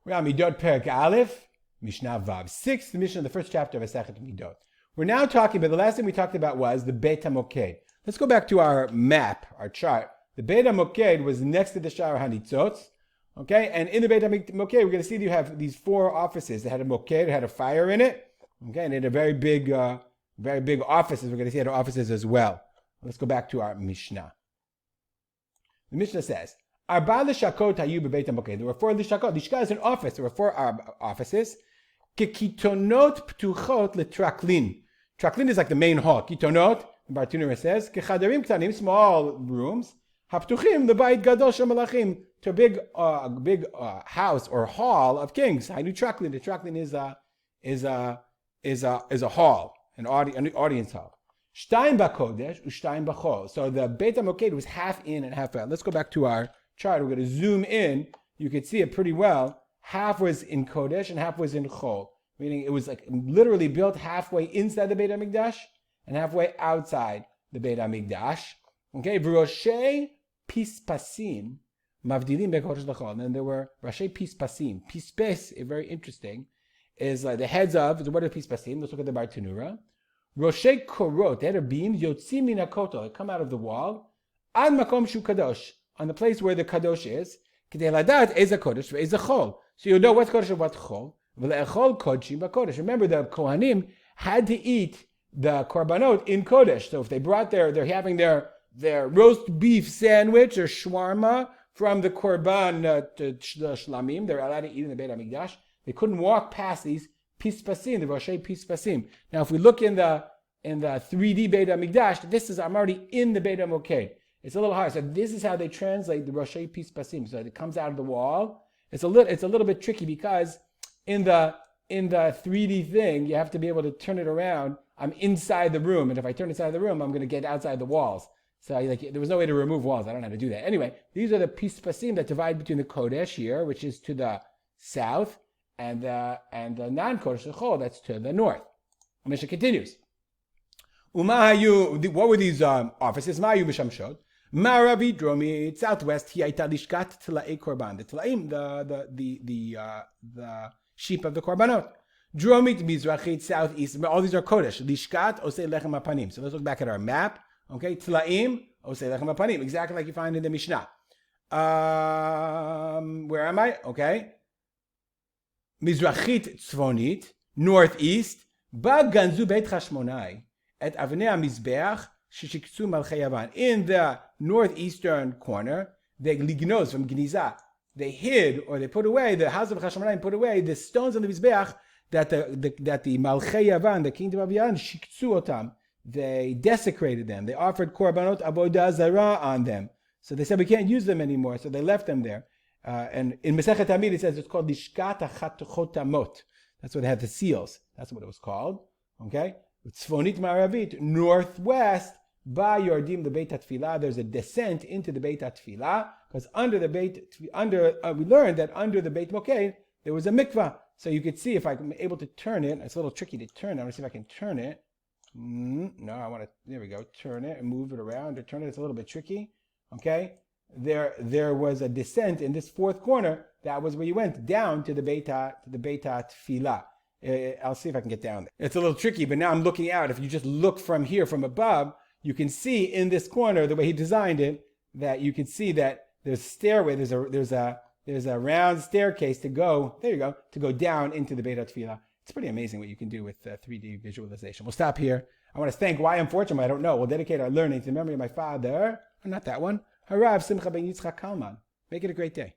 We're on Middot Perek Aleph, Mishnah Vav 6, the Mishnah, the first chapter of Masechet Middot. We're now talking about, the last thing we talked about was the Beit Hamoked. Let's go back to our map, our chart. The Beit Hamoked was next to the Sha'ar HaNitzotz. Okay, and in the Beit Hamoked, we're going to see that you have these four offices. They had a Moked, it had a fire in it. Okay, and it had a very big offices. We're going to see it had offices as well. Let's go back to our Mishnah. The Mishnah says, Arba lishakot hayu bebeit hamoked. There were four lishakot. Lishka is an office. There were four offices. Kekitonot ptuchot letraklin. Traklin is like the main hall. Kitonot, the Bartuner says, kechadarim ktanim, small rooms. Haptuchim, the bait gadol shel malachim, to a big house or hall of kings. Hainu traklin. The traklin is a hall, an audience hall. Shtayim bakodesh, ushtayim bachol. So the Beit Hamoked was half in and half out. Let's go back to our chart. We're going to zoom in. You can see it pretty well. Half was in Kodesh and half was in Chol. Meaning it was like literally built halfway inside the Beit HaMikdash and halfway outside the Beit HaMikdash. Okay, v'roshei pispasim mavdilim bekodesh l'chol. And then there were roshei pispasim. Pispes, very interesting, is like the heads of, what are pispasim? Let's look at the Bartanura. Roshei korot, they had a beam, yotzim min hakotel, they come out of the wall, ad makom shu kadosh, on the place where the kadosh is, kedei ladat ez hakodesh ve'ez hachol. So you'll know what's kodesh and what's chol. V'le'echol kodshim b'kodesh. Remember, the kohanim had to eat the korbanot in kodesh. So if they brought they're having their roast beef sandwich or shawarma from the korban to the shlamim, they're allowed to eat in the Beit HaMikdash. They couldn't walk past these pispasim, the roshei pispasim. Now, if we look in the 3D Beit HaMikdash, I'm already in the Beit HaMoked. It's a little hard. So this is how they translate the roshei pispasim. So it comes out of the wall. It's a little bit tricky because in the 3D thing, you have to be able to turn it around. I'm inside the room, and if I turn inside the room, I'm going to get outside the walls. So there was no way to remove walls. I don't know how to do that. Anyway, these are the pispasim that divide between the Kodesh here, which is to the south, and the non-Kodesh, the Chol, that's to the north. The Mishnah continues. What were these offices? Ma'ayu b'shamshot. Ma'aravi dromit, southwest, hi'aita lishkat tla'ei korban. The tla'im, the sheep of the korbanot. Dromit, mizrachit, southeast. All these are Kodesh. Lishkat, osei lechem hapanim. So let's look back at our map. Okay, tla'im, osei lechem hapanim. Exactly like you find in the Mishnah. Where am I? Okay. Mizrachit tzvonit, northeast, ba ganzu beit chashmonai, et avnei hamizbeach sheshikzu malchei Yavan. In the northeastern corner, they lignos from Gniza. They hid or they put away, the house of Chashmonai put away the stones on the mizbeach that the malchei Yavan, the kingdom of Yavan, shikzu otam. They desecrated them. They offered korbanot avodah zarah on them. So they said we can't use them anymore. So they left them there. And in Masechet Hamid it says it's called Lishkat HaChotamot. That's what they had, the seals. That's what it was called. Okay? Tzfonit Ma'aravit, northwest, by Yordim, the Beit HaTfilah. There's a descent into the Beit HaTfilah, because we learned that under the Beit Hamoked there was a mikvah. So you could see if I'm able to turn it. It's a little tricky to turn. I want to see if I can turn it. No, I want to. There we go. Turn it and move it around or turn it. It's a little bit tricky. Okay. There was a descent in this fourth corner. That was where you went down to the Beit Tfilah. I'll see if I can get down there. It's a little tricky, but now I'm looking out. If you just look from here, from above, you can see in this corner, the way he designed it, that you can see that there's a stairway. There's a round staircase to go. There you go, to go down into the Beit Tfilah. It's pretty amazing what you can do with 3D visualization. We'll stop here. I want to thank why I'm fortunate. I don't know. We'll dedicate our learning to the memory of my father. Or not that one. Harav Simcha ben Yitzchak Kalman. Make it a great day.